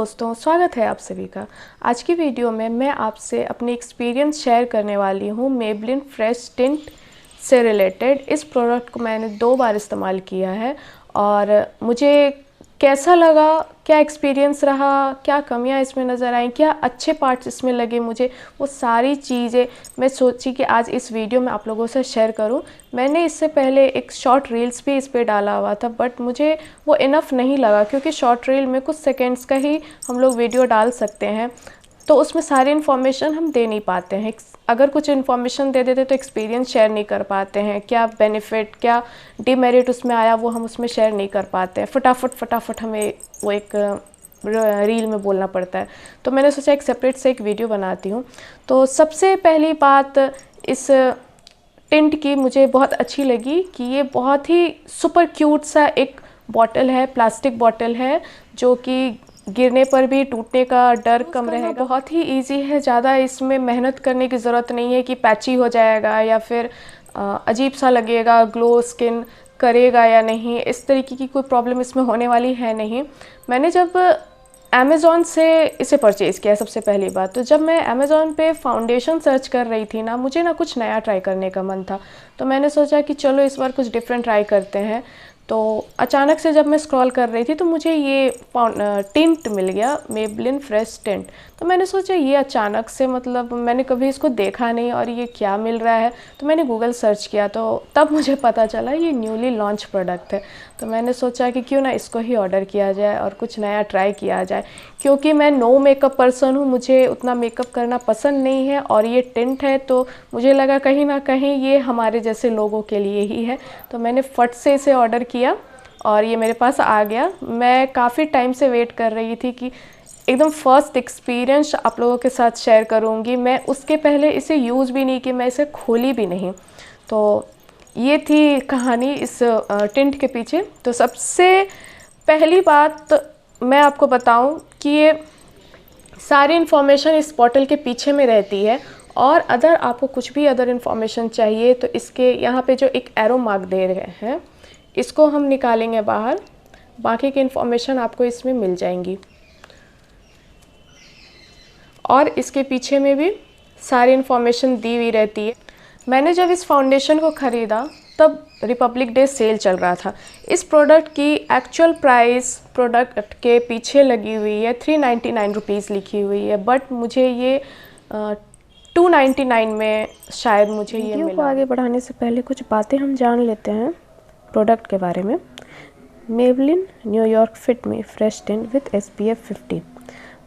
दोस्तों, स्वागत है आप सभी का। आज की वीडियो में मैं आपसे अपनी एक्सपीरियंस शेयर करने वाली हूँ मेबलिन फ्रेश टिंट से रिलेटेड। इस प्रोडक्ट को मैंने 2 बार इस्तेमाल किया है और मुझे कैसा लगा, क्या एक्सपीरियंस रहा, क्या कमियां इसमें नज़र आई, क्या अच्छे पार्ट्स इसमें लगे मुझे, वो सारी चीज़ें मैं सोची कि आज इस वीडियो में आप लोगों से शेयर करूं। मैंने इससे पहले एक शॉर्ट रील्स भी इस पे डाला हुआ था, बट मुझे वो इनफ नहीं लगा क्योंकि शॉर्ट रील में कुछ सेकेंड्स का ही हम लोग वीडियो डाल सकते हैं, तो उसमें सारी इन्फॉर्मेशन हम दे नहीं पाते हैं। अगर कुछ इन्फॉर्मेशन दे देते तो एक्सपीरियंस शेयर नहीं कर पाते हैं, क्या बेनिफिट क्या डिमेरिट उसमें आया वो हम उसमें शेयर नहीं कर पाते हैं। फटाफट हमें वो एक रील में बोलना पड़ता है। तो मैंने सोचा एक सेपरेट से एक वीडियो बनाती हूँ। तो सबसे पहली बात इस टिंट की मुझे बहुत अच्छी लगी कि ये बहुत ही सुपर क्यूट सा एक बॉटल है, प्लास्टिक बॉटल है, जो कि गिरने पर भी टूटने का डर कम रहेगा। बहुत ही इजी है, ज़्यादा इसमें मेहनत करने की ज़रूरत नहीं है कि पैची हो जाएगा या फिर अजीब सा लगेगा, ग्लो स्किन करेगा या नहीं, इस तरीके की कोई प्रॉब्लम इसमें होने वाली है नहीं। मैंने जब अमेज़ॉन से इसे परचेज़ किया सबसे पहली बात, तो जब मैं अमेज़ॉन पे फाउंडेशन सर्च कर रही थी ना, मुझे ना कुछ नया ट्राई करने का मन था। तो मैंने सोचा कि चलो इस बार कुछ डिफरेंट ट्राई करते हैं। तो अचानक से जब मैं स्क्रॉल कर रही थी तो मुझे ये टिंट मिल गया, मेबलिन फ्रेश टिंट। तो मैंने सोचा ये अचानक से, मतलब मैंने कभी इसको देखा नहीं और ये क्या मिल रहा है। तो मैंने गूगल सर्च किया तो तब मुझे पता चला ये न्यूली लॉन्च प्रोडक्ट है। तो मैंने सोचा कि क्यों ना इसको ही ऑर्डर किया जाए और कुछ नया ट्राई किया जाए, क्योंकि मैं नो मेकअप पर्सन हूँ, मुझे उतना मेकअप करना पसंद नहीं है और ये टिंट है तो मुझे लगा कहीं ना कहीं ये हमारे जैसे लोगों के लिए ही है। तो मैंने फट से इसे ऑर्डर किया और ये मेरे पास आ गया। मैं काफ़ी टाइम से वेट कर रही थी कि एकदम फर्स्ट एक्सपीरियंस आप लोगों के साथ शेयर करूँगी। मैं उसके पहले इसे यूज़ भी नहीं की, मैं इसे खोली भी नहीं। तो ये थी कहानी इस टिंट के पीछे। तो सबसे पहली बात मैं आपको बताऊं कि ये सारी इन्फॉर्मेशन इस बॉटल के पीछे में रहती है, और अगर आपको कुछ भी अदर इन्फॉर्मेशन चाहिए तो इसके यहाँ पे जो एक एरो मार्क दे रहे हैं, इसको हम निकालेंगे बाहर, बाकी की इन्फॉर्मेशन आपको इसमें मिल जाएंगी। और इसके पीछे में भी सारी इन्फॉर्मेशन दी हुई रहती है। मैंने जब इस फाउंडेशन को ख़रीदा तब रिपब्लिक डे सेल चल रहा था। इस प्रोडक्ट की एक्चुअल प्राइस प्रोडक्ट के पीछे लगी हुई है 399 रुपीज़ लिखी हुई है, बट मुझे ये 299 में शायद मुझे ये मिला। वीडियो को आगे बढ़ाने से पहले कुछ बातें हम जान लेते हैं प्रोडक्ट के बारे में। Maybelline New York fit me fresh tint with SPF 50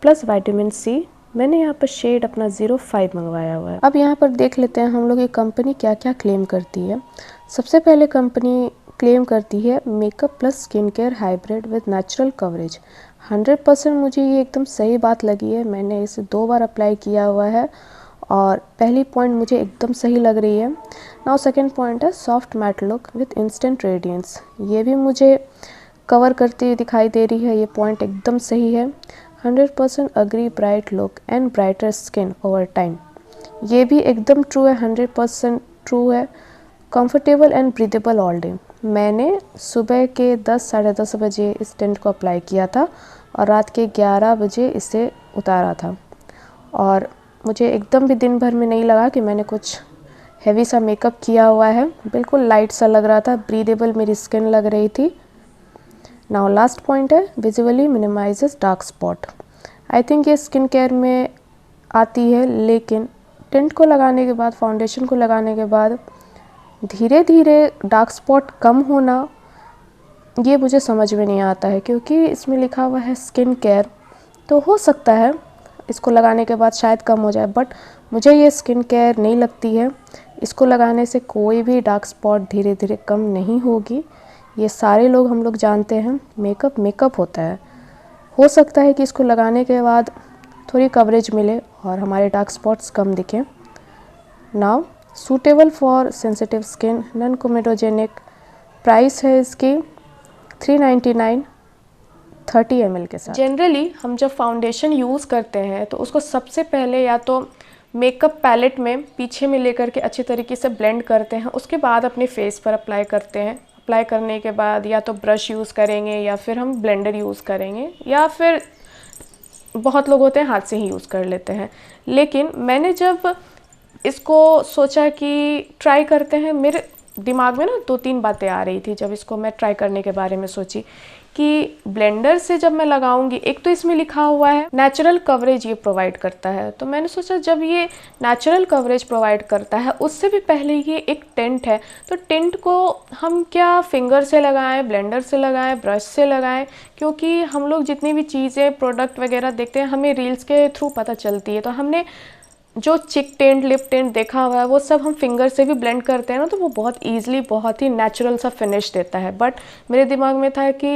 plus vitamin C। मैंने यहाँ पर शेड अपना 05 मंगवाया हुआ है। अब यहाँ पर देख लेते हैं हम लोग ये कंपनी क्या क्या क्लेम करती है। सबसे पहले कंपनी क्लेम करती है makeup plus skin care hybrid with natural coverage. 100% मुझे ये एकदम सही बात लगी है। मैंने इसे 2 बार अप्लाई किया हुआ है और पहली पॉइंट मुझे एकदम सही लग रही है। नाउ सेकेंड पॉइंट है soft matte look with instant radiance. ये भी मुझे कवर करती हुई दिखाई दे रही है, ये पॉइंट एकदम सही है। 100% agree bright look and brighter skin over time, ये भी एकदम ट्रू है, 100% ट्रू है। Comfortable and breathable all day. मैंने सुबह के 10 साढ़े 10 बजे इस टिंट को अप्लाई किया था और रात के 11 बजे इसे उतारा था, और मुझे एकदम भी दिन भर में नहीं लगा कि मैंने कुछ हैवी सा मेकअप किया हुआ है। बिल्कुल लाइट सा लग रहा था, ब्रीदेबल मेरी स्किन लग रही थी। नाउ लास्ट पॉइंट है visually minimises dark spot. I think ये स्किन केयर में आती है, लेकिन टिंट को लगाने के बाद, फाउंडेशन को लगाने के बाद धीरे धीरे डार्क स्पॉट कम होना, ये मुझे समझ में नहीं आता है, क्योंकि इसमें लिखा हुआ है स्किन केयर। तो हो सकता है इसको लगाने के बाद शायद कम हो जाए, बट मुझे ये स्किन केयर नहीं लगती है। इसको लगाने से कोई भी डार्क स्पॉट धीरे धीरे कम नहीं होगी। ये सारे लोग हम लोग जानते हैं, मेकअप होता है। हो सकता है कि इसको लगाने के बाद थोड़ी कवरेज मिले और हमारे डार्क स्पॉट्स कम दिखें। Now suitable for sensitive skin, non comedogenic. Price है इसकी 399 30 ml के साथ। जनरली हम जब फाउंडेशन यूज़ करते हैं तो उसको सबसे पहले या तो मेकअप पैलेट में पीछे में लेकर के अच्छी तरीके से ब्लेंड करते हैं, उसके बाद अपने फेस पर अप्लाई करते हैं। अप्लाई करने के बाद या तो ब्रश यूज़ करेंगे या फिर हम ब्लेंडर यूज़ करेंगे, या फिर बहुत लोग होते हैं हाथ से ही यूज़ कर लेते हैं। लेकिन मैंने जब इसको सोचा कि ट्राई करते हैं, मेरे दिमाग में ना 2-3 बातें आ रही थी जब इसको मैं ट्राई करने के बारे में सोची कि ब्लेंडर से जब मैं लगाऊंगी, एक तो इसमें लिखा हुआ है नेचुरल कवरेज ये प्रोवाइड करता है, तो मैंने सोचा जब ये नेचुरल कवरेज प्रोवाइड करता है, उससे भी पहले ये एक टिंट है, तो टिंट को हम क्या फिंगर से लगाएं, ब्लेंडर से लगाएं, ब्रश से लगाएं, क्योंकि हम लोग जितनी भी चीज़ें प्रोडक्ट वगैरह देखते हैं हमें रील्स के थ्रू पता चलती है, तो हमने जो चिक टेंट, लिप टेंट देखा हुआ है वो सब हम फिंगर से भी ब्लेंड करते हैं ना, तो वो बहुत ईजिली बहुत ही नेचुरल सा फिनिश देता है। बट मेरे दिमाग में था कि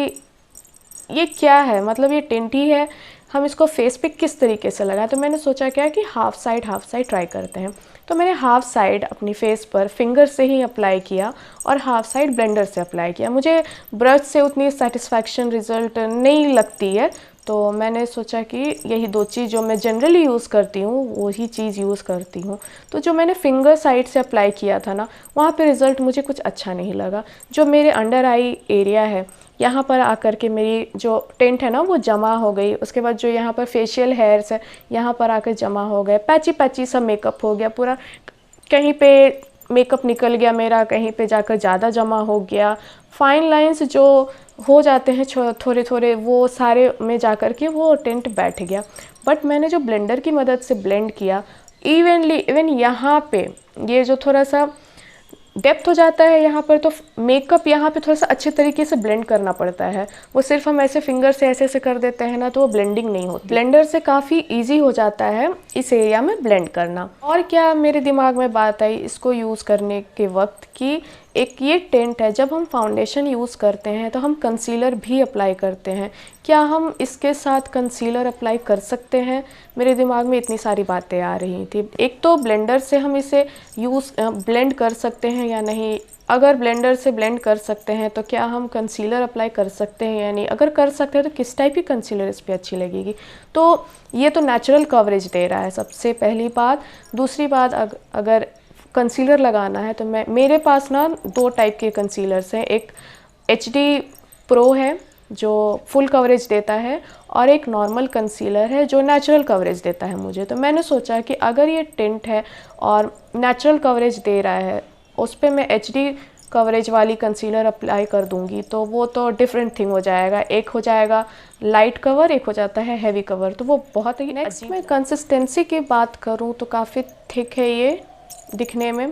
ये क्या है, मतलब ये टेंट ही है, हम इसको फेस पे किस तरीके से लगाएं। तो मैंने सोचा क्या कि हाफ साइड ट्राई करते हैं। तो मैंने हाफ साइड अपनी फेस पर फिंगर से ही अप्लाई किया और हाफ साइड ब्लेंडर से अप्लाई किया। मुझे ब्रश से उतनी सेटिस्फैक्शन रिज़ल्ट नहीं लगती है, तो मैंने सोचा कि यही 2 चीज़ जो मैं जनरली यूज़ करती हूँ वही चीज़ यूज़ करती हूँ। तो जो मैंने फिंगर साइड से अप्लाई किया था ना, वहाँ पे रिज़ल्ट मुझे कुछ अच्छा नहीं लगा। जो मेरे अंडर आई एरिया है, यहाँ पर आकर के मेरी जो टेंट है ना वो जमा हो गई। उसके बाद जो यहाँ पर फेशियल हेयर्स है यहाँ पर आकर जमा हो गए, पैची पैची सा मेकअप हो गया पूरा, कहीं पे मेकअप निकल गया मेरा, कहीं पे जाकर ज़्यादा जमा हो गया। फाइन लाइंस जो हो जाते हैं थोड़े थोड़े, वो सारे में जाकर के वो टेंट बैठ गया। बट मैंने जो ब्लेंडर की मदद से ब्लेंड किया इवन यहाँ पे ये जो थोड़ा सा डेप्थ हो जाता है यहाँ पर, तो मेकअप यहाँ पे थोड़ा सा अच्छे तरीके से ब्लेंड करना पड़ता है। वो सिर्फ हम ऐसे फिंगर से ऐसे कर देते हैं ना, तो वो ब्लेंडिंग नहीं होती। ब्लेंडर से काफ़ी इजी हो जाता है इस एरिया में ब्लेंड करना। और क्या मेरे दिमाग में बात आई इसको यूज़ करने के वक्त कि एक ये टेंट है, जब हम फाउंडेशन यूज़ करते हैं तो हम कंसीलर भी अप्लाई करते हैं, क्या हम इसके साथ कंसीलर अप्लाई कर सकते हैं? मेरे दिमाग में इतनी सारी बातें आ रही थी। एक तो ब्लेंडर से हम इसे ब्लेंड कर सकते हैं या नहीं, अगर ब्लेंडर से ब्लेंड कर सकते हैं तो क्या हम कंसीलर अप्लाई कर सकते हैं या नहीं, अगर कर सकते हैं तो किस टाइप की कंसीलर इस पर अच्छी लगेगी। तो ये तो नेचुरल कवरेज दे रहा है सबसे पहली बात। दूसरी बात, अगर कंसीलर लगाना है तो मेरे पास ना 2 टाइप के कंसीलर्स हैं। एक HD प्रो है जो फुल कवरेज देता है, और एक नॉर्मल कंसीलर है जो नेचुरल कवरेज देता है मुझे। तो मैंने सोचा कि अगर ये टिंट है और नेचुरल कवरेज दे रहा है, उस पर मैं HD कवरेज वाली कंसीलर अप्लाई कर दूंगी तो वो तो डिफरेंट थिंग हो जाएगा। एक हो जाएगा लाइट कवर, एक हो जाता है हैवी कवर, तो वो बहुत ही। नेक्स्ट मैं कंसिस्टेंसी की बात करूँ तो काफ़ी थिक है ये दिखने में।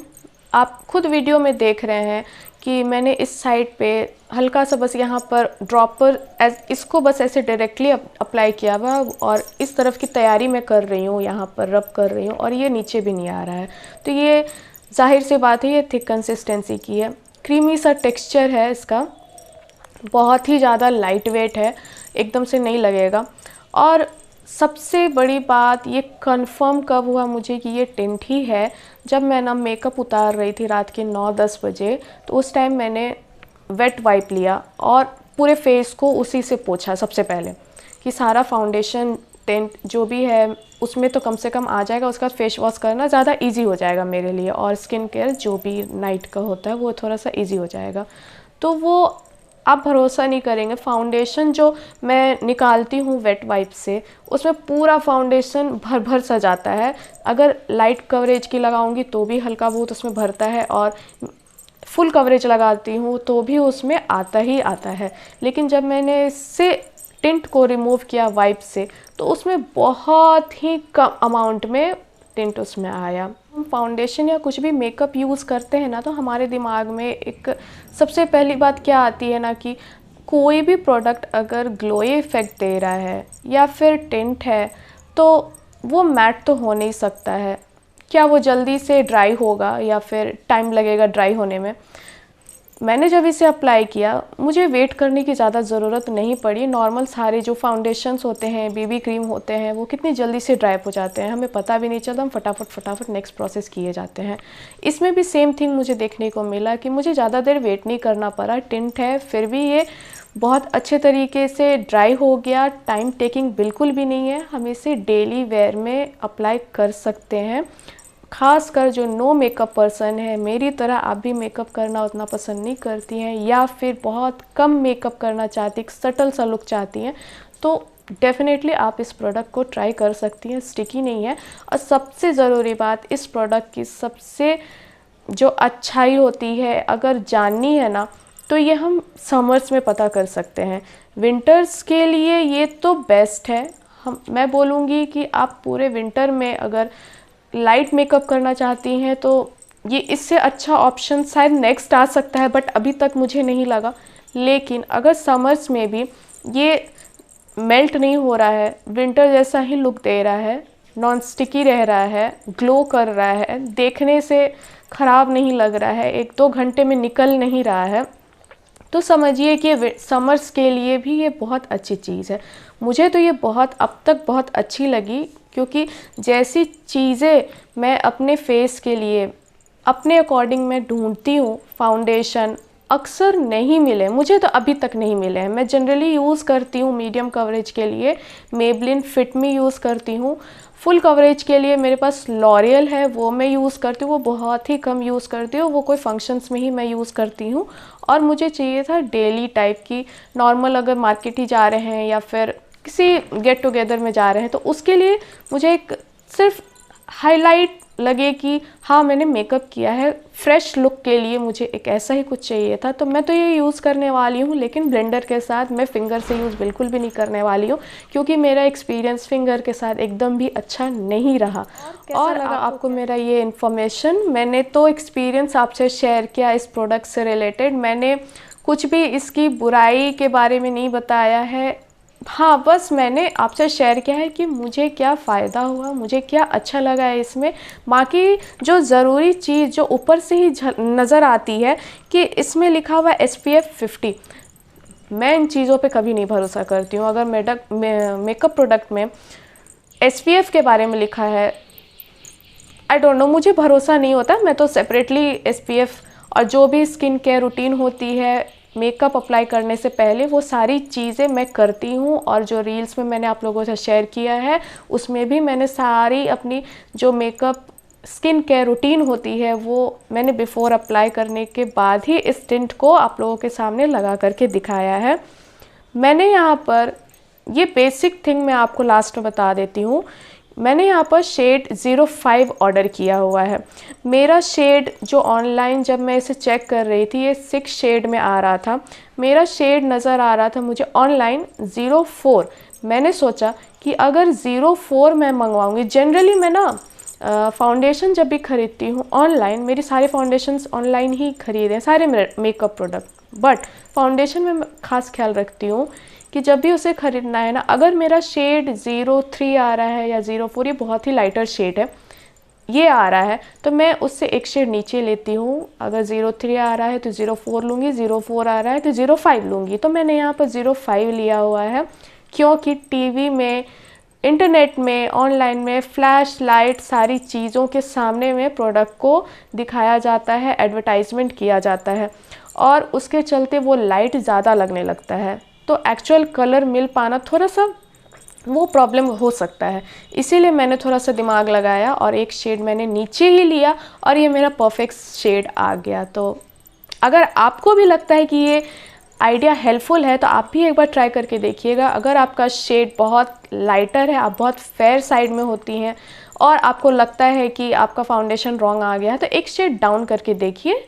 आप खुद वीडियो में देख रहे हैं कि मैंने इस साइड पे हल्का सा बस यहाँ पर ड्रॉपर इसको बस ऐसे डायरेक्टली अप्लाई किया हुआ, और इस तरफ की तैयारी मैं कर रही हूँ, यहाँ पर रब कर रही हूँ, और ये नीचे भी नहीं आ रहा है। तो ये जाहिर सी बात है ये थिक कंसिस्टेंसी की है। क्रीमी सा टेक्सचर है इसका, बहुत ही ज़्यादा लाइट वेट है, एकदम से नहीं लगेगा। और सबसे बड़ी बात ये कंफर्म कब हुआ मुझे कि ये टिंट ही है, जब मैं ना मेकअप उतार रही थी रात के 9-10 बजे, तो उस टाइम मैंने वेट वाइप लिया और पूरे फेस को उसी से पोंछा सबसे पहले, कि सारा फाउंडेशन टिंट जो भी है उसमें तो कम से कम आ जाएगा। उसके बाद फेस वॉश करना ज़्यादा इजी हो जाएगा मेरे लिए, और स्किन केयर जो भी नाइट का होता है वो थोड़ा सा इजी हो जाएगा। तो वो आप भरोसा नहीं करेंगे, फाउंडेशन जो मैं निकालती हूँ वेट वाइप से, उसमें पूरा फाउंडेशन भर भर सा जाता है। अगर लाइट कवरेज की लगाऊंगी तो भी हल्का बहुत उसमें भरता है, और फुल कवरेज लगाती हूँ तो भी उसमें आता ही आता है। लेकिन जब मैंने इससे टिंट को रिमूव किया वाइप से, तो उसमें बहुत ही कम अमाउंट में टिंट उसमें आया। हम फाउंडेशन या कुछ भी मेकअप यूज़ करते हैं ना, तो हमारे दिमाग में एक सबसे पहली बात क्या आती है ना, कि कोई भी प्रोडक्ट अगर ग्लोई इफेक्ट दे रहा है या फिर टिंट है तो वो मैट तो हो नहीं सकता है। क्या वो जल्दी से ड्राई होगा या फिर टाइम लगेगा ड्राई होने में? मैंने जब इसे अप्लाई किया मुझे वेट करने की ज़्यादा ज़रूरत नहीं पड़ी। नॉर्मल सारे जो फाउंडेशंस होते हैं, BB क्रीम होते हैं, वो कितनी जल्दी से ड्राई हो जाते हैं, हमें पता भी नहीं चलता, हम फटाफट नेक्स्ट प्रोसेस किए जाते हैं। इसमें भी सेम थिंग मुझे देखने को मिला कि मुझे ज़्यादा देर वेट नहीं करना पड़ा। टिंट है फिर भी ये बहुत अच्छे तरीके से ड्राई हो गया, टाइम टेकिंग बिल्कुल भी नहीं है। हम इसे डेली वेयर में अप्लाई कर सकते हैं। खासकर जो नो मेकअप पर्सन है, मेरी तरह आप भी मेकअप करना उतना पसंद नहीं करती हैं या फिर बहुत कम मेकअप करना चाहती, सटल सा लुक चाहती हैं, तो डेफिनेटली आप इस प्रोडक्ट को ट्राई कर सकती हैं, स्टिकी नहीं है। और सबसे ज़रूरी बात, इस प्रोडक्ट की सबसे जो अच्छाई होती है अगर जाननी है ना, तो ये हम समर्स में पता कर सकते हैं। विंटर्स के लिए ये तो बेस्ट है। मैं बोलूँगी कि आप पूरे विंटर में अगर लाइट मेकअप करना चाहती हैं तो ये इससे अच्छा ऑप्शन शायद नेक्स्ट आ सकता है, बट अभी तक मुझे नहीं लगा। लेकिन अगर समर्स में भी ये मेल्ट नहीं हो रहा है, विंटर जैसा ही लुक दे रहा है, नॉन स्टिकी रह रहा है, ग्लो कर रहा है, देखने से ख़राब नहीं लग रहा है, 1-2 घंटे में निकल नहीं रहा है, तो समझिए कि समर्स के लिए भी ये बहुत अच्छी चीज़ है। मुझे तो ये अब तक बहुत अच्छी लगी, क्योंकि जैसी चीज़ें मैं अपने फेस के लिए अपने अकॉर्डिंग मैं ढूंढती हूँ, फाउंडेशन अक्सर नहीं मिले, मुझे तो अभी तक नहीं मिले हैं। मैं जनरली यूज़ करती हूँ मीडियम कवरेज के लिए मेबलिन फिट मी यूज़ करती हूँ। फुल कवरेज के लिए मेरे पास लॉरियल है, वो मैं यूज़ करती हूँ, वो बहुत ही कम यूज़ करती हूँ, वो कोई फंक्शंस में ही मैं यूज़ करती हूँ। और मुझे चाहिए था डेली टाइप की, नॉर्मल अगर मार्केट ही जा रहे हैं या फिर किसी गेट टुगेदर में जा रहे हैं तो उसके लिए मुझे एक सिर्फ हाईलाइट लगे कि हाँ मैंने मेकअप किया है, फ्रेश लुक के लिए मुझे एक ऐसा ही कुछ चाहिए था। तो मैं तो ये यूज़ करने वाली हूँ, लेकिन ब्लेंडर के साथ मैं फिंगर से यूज़ बिल्कुल भी नहीं करने वाली हूँ, क्योंकि मेरा एक्सपीरियंस फिंगर के साथ एकदम भी अच्छा नहीं रहा। और आपको मेरा ये इन्फॉर्मेशन, मैंने तो एक्सपीरियंस आपसे शेयर किया इस प्रोडक्ट से रिलेटेड, मैंने कुछ भी इसकी बुराई के बारे में नहीं बताया है। हाँ, बस मैंने आपसे शेयर किया है कि मुझे क्या फ़ायदा हुआ, मुझे क्या अच्छा लगा है इसमें। बाकी जो ज़रूरी चीज़ जो ऊपर से ही नज़र आती है कि इसमें लिखा हुआ है SPF 50, मैं इन चीज़ों पे कभी नहीं भरोसा करती हूँ। अगर मेकअप प्रोडक्ट में SPF के बारे में लिखा है, आई डोंट नो, मुझे भरोसा नहीं होता। मैं तो सेपरेटली SPF और जो भी स्किन केयर रूटीन होती है मेकअप अप्लाई करने से पहले, वो सारी चीज़ें मैं करती हूँ। और जो रील्स में मैंने आप लोगों से शेयर किया है उसमें भी मैंने सारी अपनी जो मेकअप स्किन केयर रूटीन होती है वो मैंने बिफ़ोर अप्लाई करने के बाद ही इस टिंट को आप लोगों के सामने लगा करके दिखाया है। मैंने यहाँ पर ये बेसिक थिंग मैं आपको लास्ट में बता देती हूँ। मैंने यहाँ पर शेड 05 ऑर्डर किया हुआ है। मेरा शेड जो ऑनलाइन जब मैं इसे चेक कर रही थी ये 6 शेड में आ रहा था, मेरा शेड नज़र आ रहा था मुझे ऑनलाइन 04। मैंने सोचा कि अगर 04 मैं मंगवाऊँगी, जनरली मैं ना फाउंडेशन जब भी ख़रीदती हूँ ऑनलाइन, मेरी सारे फाउंडेशंस ऑनलाइन ही खरीदे सारे मेकअप प्रोडक्ट, बट फाउंडेशन में ख़ास ख्याल रखती हूँ कि जब भी उसे ख़रीदना है ना, अगर मेरा शेड 03 आ रहा है या 04, ये बहुत ही लाइटर शेड है, ये आ रहा है तो मैं उससे एक शेड नीचे लेती हूँ। अगर 03 आ रहा है तो 04 लूँगी, 04 आ रहा है तो 05 लूँगी। तो मैंने यहाँ पर 05 लिया हुआ है, क्योंकि टीवी में, इंटरनेट में, ऑनलाइन में फ्लैश लाइट सारी चीज़ों के सामने में प्रोडक्ट को दिखाया जाता है, एडवर्टाइजमेंट किया जाता है, और उसके चलते वो लाइट ज़्यादा लगने लगता है, तो एक्चुअल कलर मिल पाना थोड़ा सा वो प्रॉब्लम हो सकता है। इसीलिए मैंने थोड़ा सा दिमाग लगाया और एक शेड मैंने नीचे ही लिया और ये मेरा परफेक्ट शेड आ गया। तो अगर आपको भी लगता है कि ये आइडिया हेल्पफुल है तो आप भी एक बार ट्राई करके देखिएगा। अगर आपका शेड बहुत लाइटर है, आप बहुत फेयर साइड में होती हैं और आपको लगता है कि आपका फाउंडेशन रॉन्ग आ गया है, तो एक शेड डाउन करके देखिए।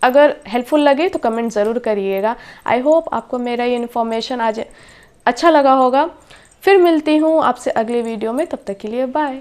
अगर हेल्पफुल लगे तो कमेंट ज़रूर करिएगा। आई होप आपको मेरा ये इन्फॉर्मेशन आज अच्छा लगा होगा। फिर मिलती हूँ आपसे अगले वीडियो में, तब तक के लिए बाय।